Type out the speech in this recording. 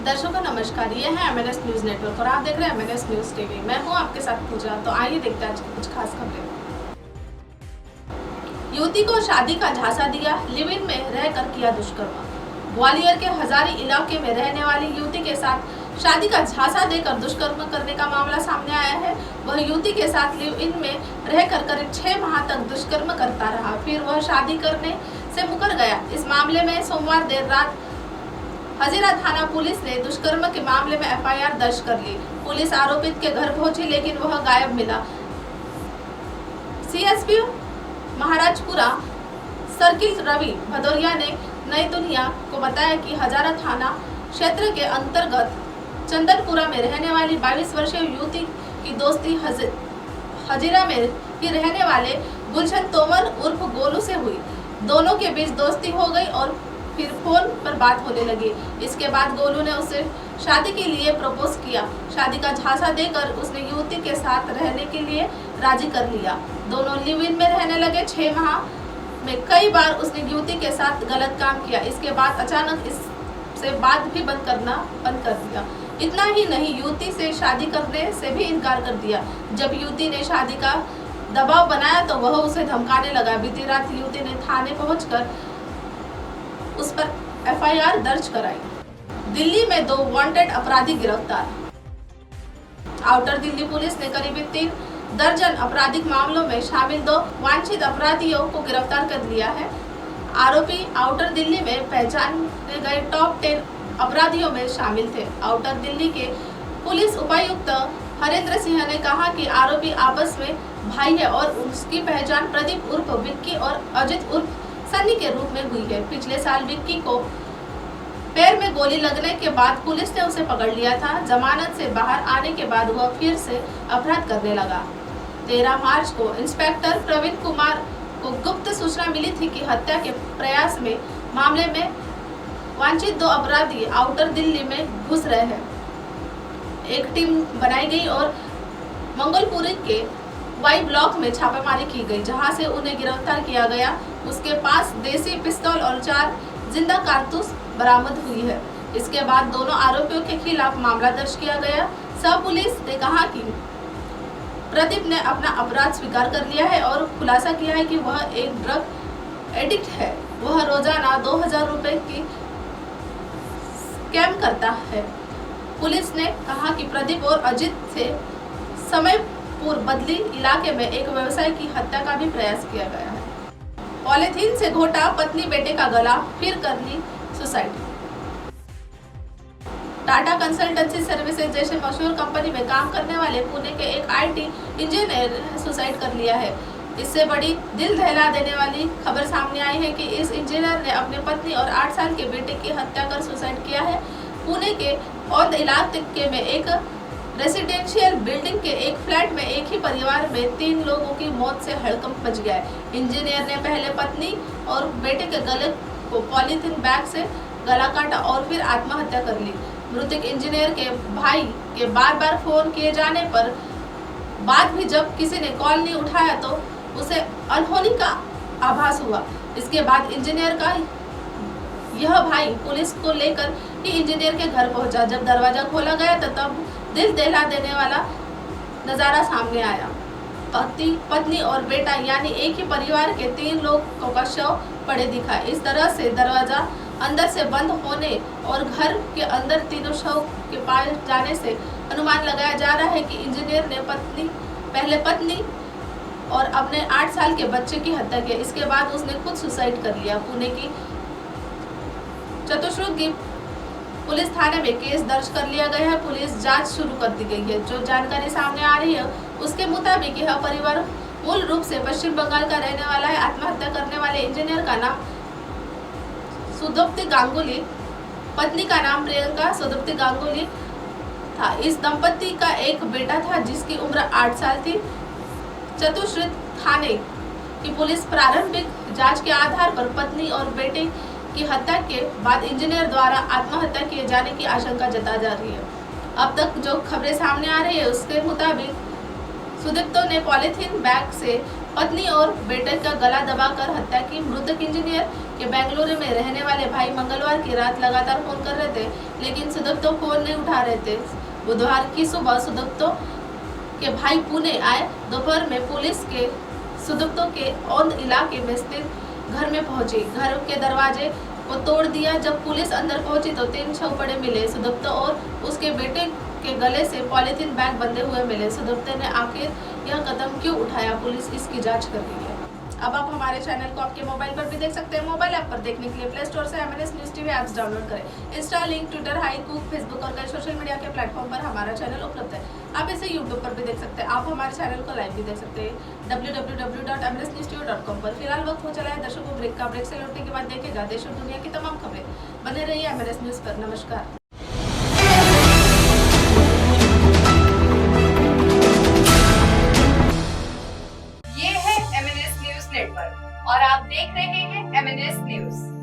दर्शकों नमस्कार, ये है MNS न्यूज नेटवर्क और आप देख रहे हैं MNS न्यूज टीवी। मैं हूं आपके साथ पूजा। तो आइए देखते हैं आज की कुछ खास खबरें। युवती को शादी का झांसा दिया, लिव इन में रहकर किया दुष्कर्म। ग्वालियर के हजारी इलाके में रहने वाली युवती के साथ शादी का झांसा देकर दुष्कर्म करने का मामला सामने आया है। वह युवती के साथ लिव इन में रहकर करीब 6 माह तक दुष्कर्म करता रहा, फिर वह शादी करने से मुकर गया। इस मामले में सोमवार देर रात हजीरा थाना पुलिस ने दुष्कर्म के मामले में FIR दर्ज कर ली। पुलिस आरोपित के घर पहुंची लेकिन वह गायब मिला। CSP महाराजपुरा सर्किल रवि भदौरिया ने नई दुनिया को बताया कि हजारा थाना क्षेत्र के अंतर्गत चंदनपुरा में रहने वाली 22 वर्षीय युवती की दोस्ती हजीरा में ही रहने वाले गुलशन तोमर उर्फ गोलू से हुई। दोनों के बीच दोस्ती हो गई और फिर फोन पर बात होने लगी। इसके बाद गोलू ने उसे शादी के लिए प्रपोज किया। शादी का झांसा देकर उसने युवती के साथ रहने के लिए राजी कर लिया। दोनों लिव इन में रहने लगे। 6 माह में कई बार उसने युवती के साथ गलत काम किया। इसके बाद अचानक इससे बात भी बंद कर दिया। इतना ही नहीं, युवती से शादी करने से भी इनकार कर दिया। जब युवती ने शादी का दबाव बनाया तो वह उसे धमकाने लगा। बीती रात युवती ने थाने पहुंचकर उस पर FIR दर्ज कराई। दिल्ली में 2 वांटेड अपराधी गिरफ्तार। आउटर दिल्ली पुलिस ने करीब 3 दर्जन आपराधिक मामलों में शामिल 2 वांछित अपराधियों को गिरफ्तार कर लिया है। आरोपी आउटर दिल्ली में पहचाने गए टॉप 10 अपराधियों में शामिल थे। आउटर दिल्ली के पुलिस उपायुक्त हरेंद्र सिंह ने कहा कि आरोपी आपस में भाई है और उसकी पहचान प्रदीप उर्फ विक्की और अजित उर्फ सन्नी के रूप में हुई है। पिछले साल विक्की को पैर में गोली लगने के बाद पुलिस ने उसे पकड़ लिया था। जमानत से बाहर आने के बाद वह फिर से अपराध करने लगा। 13 मार्च को इंस्पेक्टर प्रवीण कुमार को गुप्त सूचना मिली थी कि हत्या के प्रयास में मामले में वांछित 2 अपराधी आउटर दिल्ली में घुस रहे हैं। एक टीम बनाई गई और मंगलपुरी के वाई ब्लॉक में छापेमारी की गई, जहां से उन्हें गिरफ्तार किया गया। उसके पास देसी पिस्तौल और 4 जिंदा कारतूस बरामद हुई है। इसके बाद दोनों आरोपियों के खिलाफ मामला दर्ज किया गया। सब पुलिस ने कहा कि प्रदीप ने अपना अपराध स्वीकार कर लिया है और खुलासा किया है कि वह एक ड्रग एडिक्ट है। वह रोजाना 2000 रुपए की स्कैम करता है। पुलिस ने कहा कि प्रदीप और अजित से समयपुर बदली इलाके में एक व्यवसायी की हत्या का भी प्रयास किया गया है। पॉलीथीन से घोटा पत्नी बेटे का गला, फिर कर ली सुसाइड। टाटा कंसल्टेंसी सर्विसेज जैसे मशहूर कंपनी में काम करने वाले पुणे के एक IT इंजीनियर ने सुसाइड कर लिया है। इससे बड़ी दिल दहला देने वाली खबर सामने आई है कि इस इंजीनियर ने अपनी पत्नी और 8 साल के बेटे की हत्या कर सुसाइड किया है। पुणे के औंध इलाके में एक रेसिडेंशियल बिल्डिंग के एक फ्लैट में एक ही परिवार में 3 लोगों की मौत से हड़कंप मच गया है। इंजीनियर ने पहले पत्नी और बेटे के गले को पॉलीथीन बैग से गला काटा और फिर आत्महत्या कर ली। मृतक इंजीनियर के भाई के बार-बार फोन किए जाने पर बाद भी जब किसी ने कॉल नहीं उठाया तो उसे अनहोनी का आभास हुआ। इसके बाद इंजीनियर का यह भाई पुलिस को लेकर ही इंजीनियर के घर पहुंचा। जब दरवाजा खोला गया तो तब दिल दहला देने वाला नजारा सामने आया। पति, पत्नी और बेटा यानी एक ही परिवार के 3 लोगों का शव पड़े दिखा। इस तरह से दरवाजा अंदर से बंद होने और घर के अंदर तीनों शव के पाए जाने से अनुमान लगाया जा रहा है कि इंजीनियर ने पहले पत्नी और अपने 8 साल के बच्चे की हत्या की। इसके बाद उसने खुद सुसाइड कर लिया। पुणे की चतुश्रुंगी पुलिस थाने में केस दर्ज कर लिया गया है। पुलिस जांच शुरू कर दी गई है। जो जानकारी सामने आ रही है उसके मुताबिक यह परिवार मूल रूप से पश्चिम बंगाल का रहने वाला है। आत्महत्या करने वाले इंजीनियर का नाम सुदप्ती गांगुली, पत्नी का नाम प्रियंका सुदप्ती गांगुली था। इस दंपति का एक बेटा था जिसकी उम्र 8 साल थी। चतुश्रुत थाने की पुलिस प्रारंभिक जांच के आधार पर पत्नी और बेटे की हत्या के बाद इंजीनियर द्वारा आत्महत्या किए जाने की आशंका जता जा रही है। अब तक जो खबरें सामने आ रही है उसके मुताबिक सुदीप्तो ने पॉलीथीन बैग से पत्नी और बेटे का गला दबाकर हत्या की। मृतक इंजीनियर के बेंगलुरु में रहने वाले भाई मंगलवार की रात लगातार फोन कर रहे थे, लेकिन सुदत्तो फोन नहीं उठा रहे थे। बुधवार की सुबह सुदत्तो के भाई पुणे आए। दोपहर में पुलिस के सुदत्तो के औंध इलाके में स्थित घर में पहुंची। घर के दरवाजे को तोड़ दिया। जब पुलिस अंदर पहुंची तो 3 शव पड़े मिले। सुदत्तो और उसके बेटे के गले से पॉलीथीन बैग बंधे हुए मिले। सुदत्तो ने आखिर यह कदम क्यों उठाया, पुलिस इसकी जांच कर रही है। अब आप हमारे चैनल को आपके मोबाइल पर भी देख सकते हैं। मोबाइल ऐप पर देखने के लिए प्ले स्टोर से MNS news TV apps download करें। इंस्टा, लिंक, ट्विटर, हाईकूक, फेसबुक और कई सोशल मीडिया के प्लेटफॉर्म पर हमारा चैनल उपलब्ध है। आप इसे यूट्यूब पर भी देख सकते हैं। आप हमारे चैनल को लाइव भी देख सकते हैं www.mnsnewstv.com पर। फिलहाल वक्त हो चला है दर्शकों ब्रेक का। ब्रेक से लौटने के बाद देखेगा देश और दुनिया की तमाम खबरें। बने रहिए MNS न्यूज पर। नमस्कार। ये है MNS न्यूज नेटवर्क और आप देख रहे हैं MNS न्यूज।